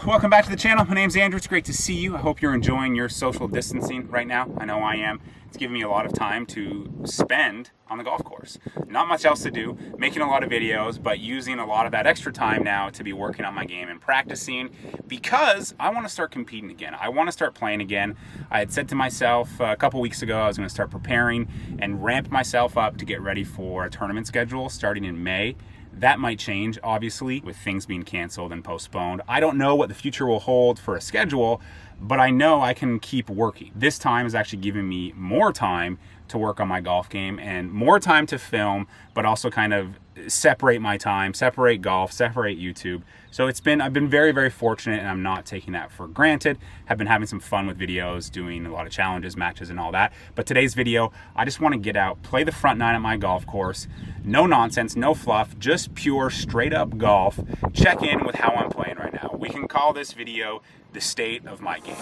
welcome back to the channel. My name's Andrew. It's great to see you. I hope you're enjoying your social distancing right now. I know I am. It's giving me a lot of time to spend on the golf course. Not much else to do, making a lot of videos, but using a lot of that extra time now to be working on my game and practicing because I want to start competing again. I want to start playing again. I had said to myself a couple weeks ago I was going to start preparing and ramp myself up to get ready for a tournament schedule starting in May. That might change, obviously, with things being canceled and postponed. I don't know what the future will hold for a schedule, but I know I can keep working. This time is actually giving me more time to work on my golf game and more time to film, but also kind of separate my time, separate golf, separate YouTube. So I've been very, very fortunate, and I'm not taking that for granted. Have been having some fun with videos, doing a lot of challenges, matches, and all that. But today's video, I just want to get out, play the front nine at my golf course. No nonsense, no fluff, just pure straight up golf. Check in with how I'm playing right now. We can call this video the state of my game.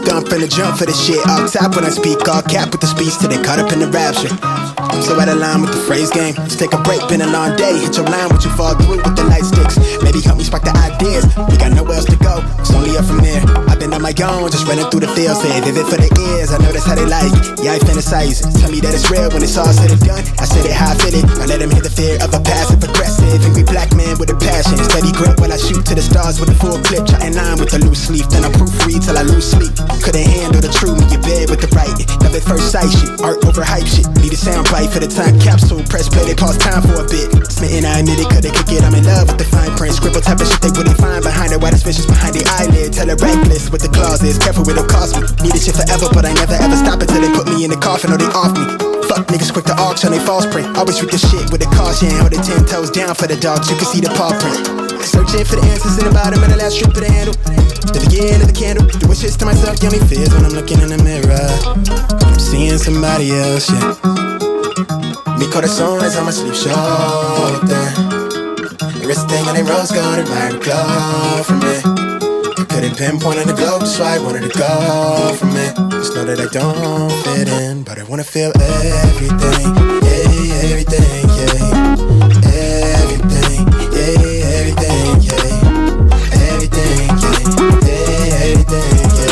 Gun from the jump for the shit, all top when I speak, all cap with the speech till they caught up in the rapture. I'm so out of line with the phrase game. Let's take a break, been a long day. Hit your line, what you fall through with the light sticks. Maybe help me spark the ideas. We got nowhere else to go, it's only up from there. I've been on my own, just running through the field, say vivid for the ears. I know that's how they like it. Yeah, I fantasize it. Tell me that it's real when it's all said and done. I said it how I feel it. I let them hear the fear of a passive aggressive angry black man with a passion. Steady grip while I shoot to the stars with a full clip. Chatting line with a loose leaf, then I proofread till I lose sleep. Couldn't handle the truth when you're bed with the right. Love at first sight shit, art over hype shit. Need a sound bite for the time capsule. Press play, they pause time for a bit. Smitten, I admit it, couldn't kick it. I'm in love with the fine print. Scribble type of shit they wouldn't find behind it. Why the vicious behind the eyelid? Tell it reckless with the clauses. Careful it'll cost me. Need this shit forever, but I never ever stop until they put me in the coffin or they off me. Fuck niggas quick to auction, they false print. Always treat the shit with a caution. Hold it 10 toes down for the dogs, you can see the paw print. Searching for the answers in the bottom of the last strip of the handle. The beginning of the candle. Doing shits to myself, give me fears when I'm looking in the mirror. I'm seeing somebody else, yeah. Mi corazón is on my sleeve shoulder. Everything on the rose gold, admire the glow from me. I couldn't pinpoint on the globe, that's why I wanted to go from it. Just know that I don't fit in, but I wanna feel everything, yeah, everything, yeah. Everything, yeah, everything, yeah. Everything, yeah, everything, yeah.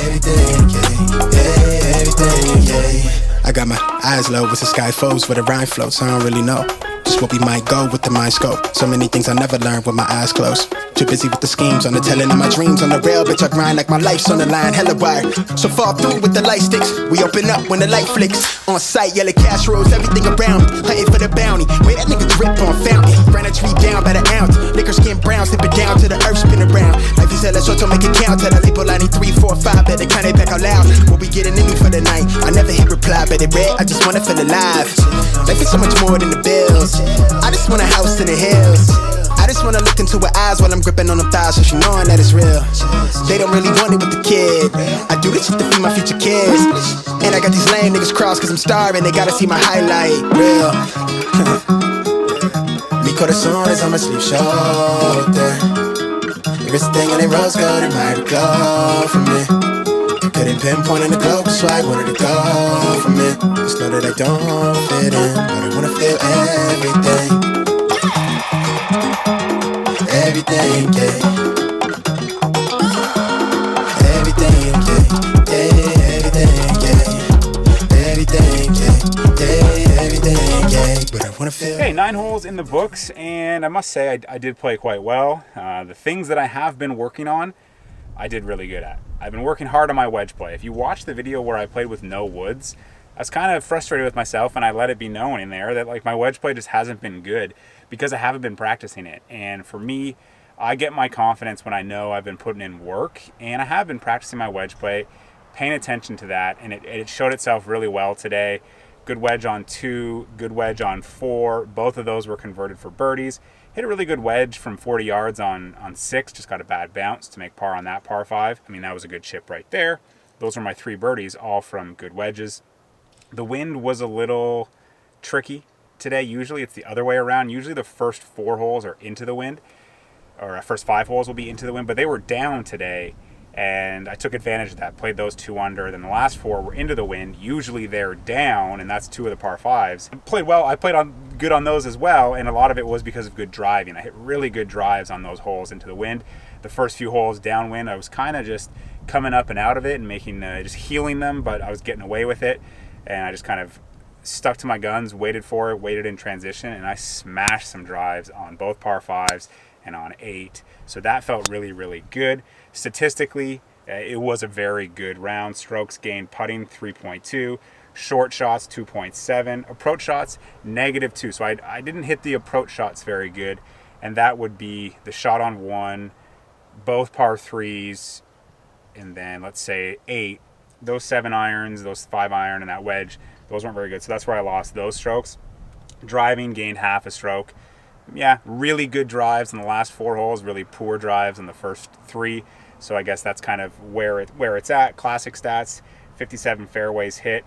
Everything, yeah, everything, yeah. I got my eyes low with the sky flows, where the rhyme floats, I don't really know just what we might go with the mind scope. So many things I never learned with my eyes closed. Too busy with the schemes, on the telling of my dreams. On the rail, bitch, I grind like my life's on the line, hella wired. So fall through with the light sticks. We open up when the light flicks. On sight, yellow cash rolls, everything around me. Hunting for the bounty. Wait, that nigga drip on fountain. Ran a tree down by the ounce. Liquor skin brown, slip it down to the earth, spin around. Life is hella short, so make it count. Tell the label I need 3, 4, 5, better count it back out loud. What we getting into for the night? I never hit reply, but it read, I just wanna feel alive. Life is so much more than the bills. I just want a house in the hills. I just wanna look into her eyes while I'm gripping on them thighs, so she knowing that it's real. They don't really want it with the kid. I do this shit to feed my future kids. And I got these lame niggas crossed cause I'm starving. They gotta see my highlight, real. Mi corazón is on my sleeve shoulder. Everything in the rose gold, admire the glow from me. Couldn't pinpoint on the globe, that's why I wanted to go from it. Just know that I don't fit in, but I wanna feel everything. Everything, yeah. Everything, yeah. Yeah, everything, yeah. Everything, yeah. Yeah, everything, yeah. But I wanna feel. Hey, 9 holes in the books, and I must say I did play quite well. The things that I have been working on, I did really good at. I've been working hard on my wedge play. If you watch the video where I played with no woods, I was kind of frustrated with myself, and I let it be known in there that like my wedge play just hasn't been good because I haven't been practicing it. And for me, I get my confidence when I know I've been putting in work, and I have been practicing my wedge play, paying attention to that, and it showed itself really well today. Good wedge on 2, good wedge on 4. Both of those were converted for birdies. Hit a really good wedge from 40 yards on 6, just got a bad bounce to make par on that par 5. I mean, that was a good chip right there. Those are my 3 birdies, all from good wedges. The wind was a little tricky today. Usually it's the other way around. Usually the first 4 holes are into the wind. or first 5 holes will be into the wind, but they were down today, and I took advantage of that, played those 2 under. Then the last 4 were into the wind. Usually they're down, and that's 2 of the par 5s. Played well. I played on good on those as well, and a lot of it was because of good driving. I hit really good drives on those holes into the wind. The first few holes downwind, I was kind of just coming up and out of it and making just healing them, but I was getting away with it, and I just kind of stuck to my guns, waited for it, waited in transition, and I smashed some drives on both par 5s and on 8. So that felt really, really good. Statistically, it was a very good round. Strokes gained putting 3.2, short shots 2.7, approach shots -2. So I didn't hit the approach shots very good, and that would be the shot on 1, both par 3s, and then let's say 8. Those 7 irons, those 5 iron, and that wedge, those weren't very good. So that's where I lost those strokes. Driving gained half a stroke. Yeah, really good drives in the last 4 holes, really poor drives in the first 3. So I guess that's kind of where it's at. Classic stats, 57 fairways hit,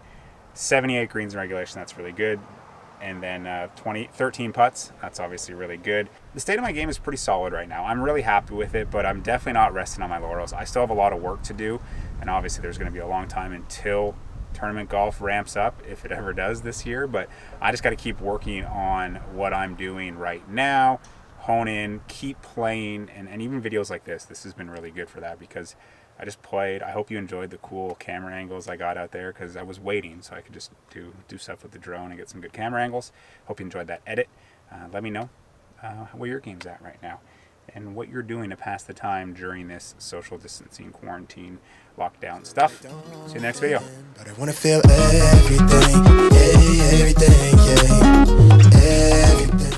78 greens in regulation, that's really good. And then 13 putts, that's obviously really good. The state of my game is pretty solid right now. I'm really happy with it, but I'm definitely not resting on my laurels. I still have a lot of work to do, and obviously there's going to be a long time until tournament golf ramps up, if it ever does this year. But I just got to keep working on what I'm doing right now, hone in, keep playing, and even videos like this has been really good for that, because I just played. I hope you enjoyed the cool camera angles I got out there, because I was waiting so I could just do stuff with the drone and get some good camera angles. Hope you enjoyed that edit. Let me know where your game's at right now and what you're doing to pass the time during this social distancing, quarantine, lockdown stuff. See you in the next video. But I wanna feel everything, yeah, everything, yeah, everything.